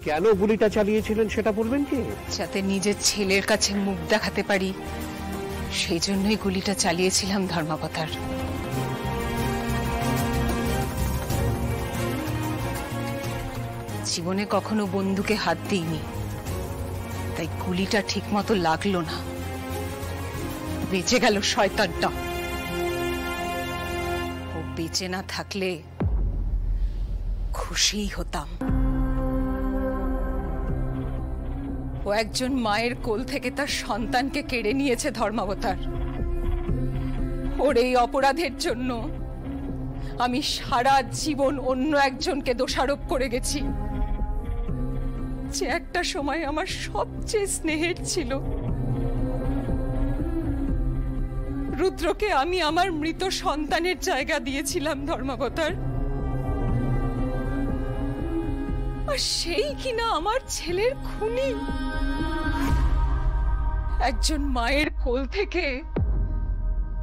কেন গুলিটা চালিয়েছিলেন সেটা বলবেন কি? যাতে নিজের ছেলের কাছে মুখ দেখাতে পারি, সেই জন্যই গুলিটা চালিয়েছিলাম ধর্মাবতার। জীবনে কখনো বন্দুকে হাত দিইনি, তাই গুলিটা ঠিক মতো লাগলো না। বেঁচে গেল শয়তানটা। ও বেঁচে না থাকলে খুশিই হতাম। ও একজন মায়ের কোল থেকে তার সন্তানকে কেড়ে নিয়েছে ধর্মাবতার। ওর এই অপরাধের জন্য আমি সারা জীবন অন্য একজনকে দোষারোপ করে গেছি, যে একটা সময় আমার সবচেয়ে স্নেহের ছিল। রুদ্রকে আমি আমার মৃত সন্তানের জায়গা দিয়েছিলাম ধর্মাবতার, আর সেই কিনা আমার ছেলের খুনি। একজন মায়ের কোল থেকে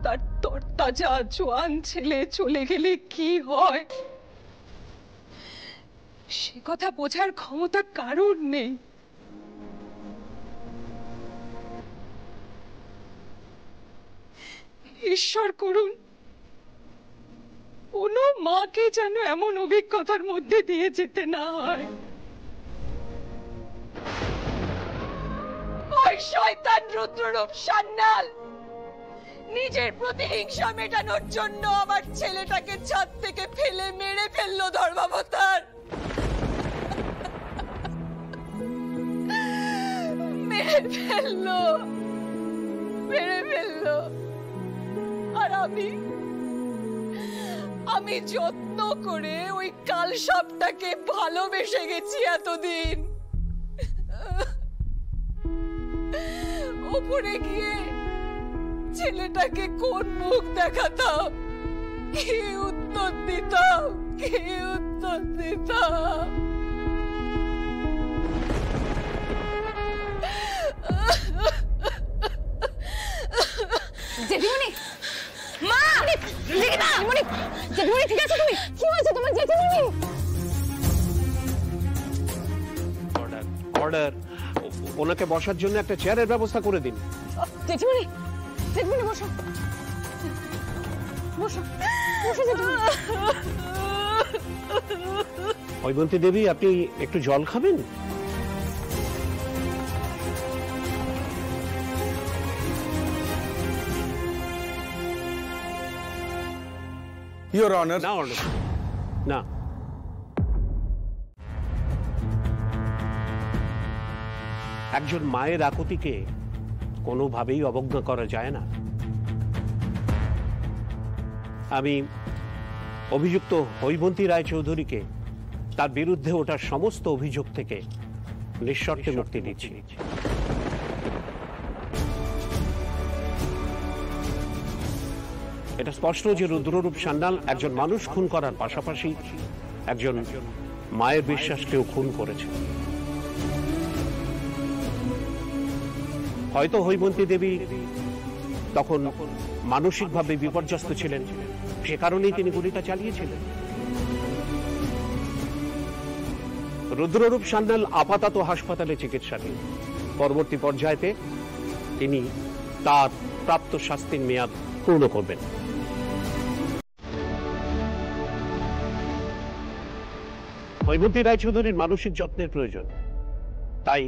তার তরতাজা জোয়ান ছেলে চলে গেলে কি হয়, সে কথা বোঝার ক্ষমতা কারোর নেই। ঈশ্বর করুন কোনো মাকে যেন এমন অভিজ্ঞতার মধ্যে দিয়ে যেতে না হয়। ওই শয়তান রুদ্ররূপ সান্যাল নিজের প্রতিহিংসা মেটানোর জন্য আমার ছেলেটাকে ছাদ থেকে ফেলে মেরে ফেললো ধর্মাবতার। মেরে ফেললো। আর আমি যত্ন করে ওই কাল সাপটাকে ভালোবেসে গেছি এতদিন। ওপরে গিয়ে ছেলেটাকে কোন মুখ দেখাতাম, কি উত্তর দিতাম। জেঠিমণি, মা, দিদিমা, জেঠিমণি ঠিক আছে তুমি? কি হয়েছে তোমার জেঠিমণি? অর্ডার, ওনাকে বসার জন্য একটা চেয়ারের ব্যবস্থা করে দিন। জেঠিমণি, বসো জেঠিমণি। হৈমন্তী দেবী, আপনি একটু জল খাবেন? Your Honor. না অর্ডার না। একজন মায়ের আকুতিকে কোনোভাবেই অবজ্ঞা করা যায় না। আমি অভিযুক্ত হৈমন্তী রায়চৌধুরীকে তার বিরুদ্ধে ওঠা সমস্ত অভিযোগ থেকে নিঃশর্তে মুক্তি দিচ্ছি। এটা স্পষ্ট যে রুদ্ররূপ সান্যাল একজন মানুষ খুন করার পাশাপাশি একজন মায়ের বিশ্বাসকেও খুন করেছে। হয়তো হৈমন্তী দেবী তখন মানসিকভাবে বিপর্যস্ত ছিলেন, সে কারণেই তিনি গুলিটা চালিয়েছিলেন। রুদ্ররূপ সান্যাল আপাতত হাসপাতালে চিকিৎসাধীন। পরবর্তী পর্যায়েতে তিনি তার প্রাপ্ত শাস্তির মেয়াদ পূর্ণ করবেন। হৈমন্তী রায়চৌধুরীর মানসিক যত্নের প্রয়োজন, তাই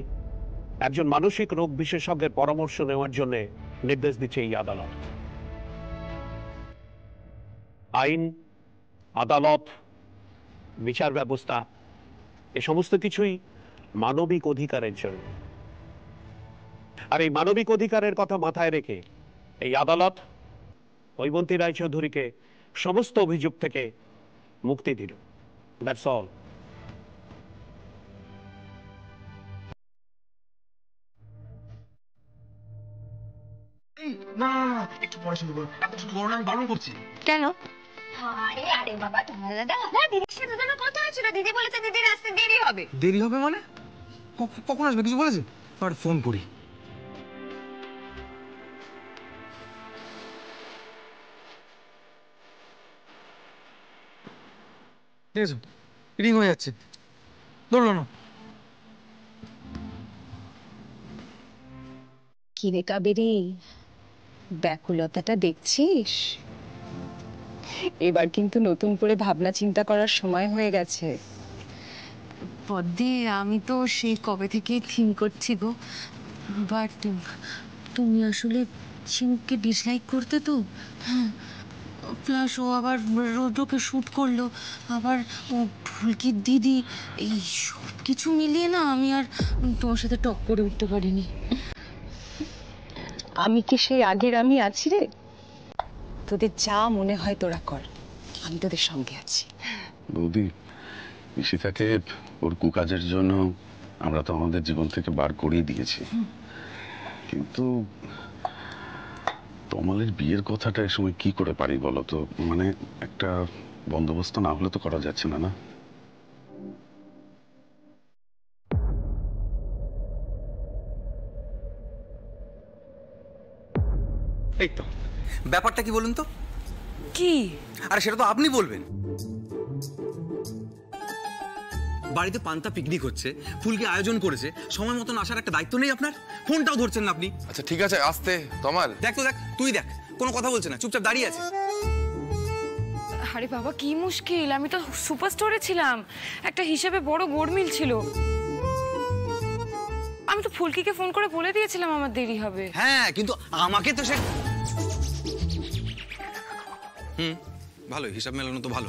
একজন মানসিক রোগ বিশেষজ্ঞের পরামর্শ নেওয়ার জন্য নির্দেশ দিচ্ছে এই আদালত। আইন, আদালত, বিচার ব্যবস্থা এ সমস্ত কিছুই মানবিক অধিকারের জন্য। আর এই মানবিক অধিকারের কথা মাথায় রেখে এই আদালত হৈমন্তী রায়চৌধুরীকে সমস্ত অভিযোগ থেকে মুক্তি দিল। That's all. না, একটু পরে শুরু করো। আমি বারণ করছি। কেন? আরে বাবা, না, দিদির সাথে তোমার কথা হয়েছিল, দিদি বলেছে দিদির আসতে দেরি হবে। দেরি হবে মানে? কখন আসবে কিছু বলেছে? আমার ফোন করি। ঠিক আছে, রিং হয়ে যাচ্ছে, ধরলো না। কি রে কাবেরী, ব্যাকুলতাটা দেখছিস? এবার কিন্তু নতুন করে ভাবনা চিন্তা করার সময় হয়ে গেছে। পদ্মে, আমি তো সেই কবে থেকে থিঙ্ক করছি গো, বাট তুমি আসলে চিমকে ডিসলাইক করতে তো, প্লাস ও আবার রোদ্রকে শ্যুট করলো, আবার ও ফুলকির দিদি, এই সব কিছু মিলিয়ে না আমি আর তোমার সাথে টক করে উঠতে পারিনি। আমি কি সেই আগের আমি আছি রে? তোদের যা মনে হয় তোরা কর, আমি তোদের সঙ্গে আছি। বৌদি, ঈশিতাকে ওর কুকাজের জন্য আমরা তো আমাদের জীবন থেকে বার করেই দিয়েছি, কিন্তু তমালের বিয়ের কথাটা এই সময় কি করে পারি বলো তো? মানে একটা বন্দোবস্ত না হলে তো করা যাচ্ছে না, না? এই তো ব্যাপারটা কি বলুন তো? কি? আরে সেটা তো আপনি বলবেন। বাড়িতে পান্তা পিকনিক হচ্ছে, ফুলকে আয়োজন করেছে, সময় মতন আসার একটা দায়িত্ব নেই আপনার? ফোনটাও ধরছেন না আপনি। আচ্ছা ঠিক আছে, আস্তে। তমাল দেখ তো, দেখ, তুই দেখ, কোনো কথা বলছে না, চুপচাপ দাঁড়িয়ে আছে। আরে বাবা, কি মুশকিল, আমি তো সুপার স্টোরে ছিলাম, একটা হিসেবে বড় গোড়মিল ছিল। আমি তো ফুলকিকে ফোন করে বলে দিয়েছিলাম আমার দেরি হবে। হ্যাঁ, কিন্তু আমাকে তো সে ভালো হিসাব মেলানো তো ভালো।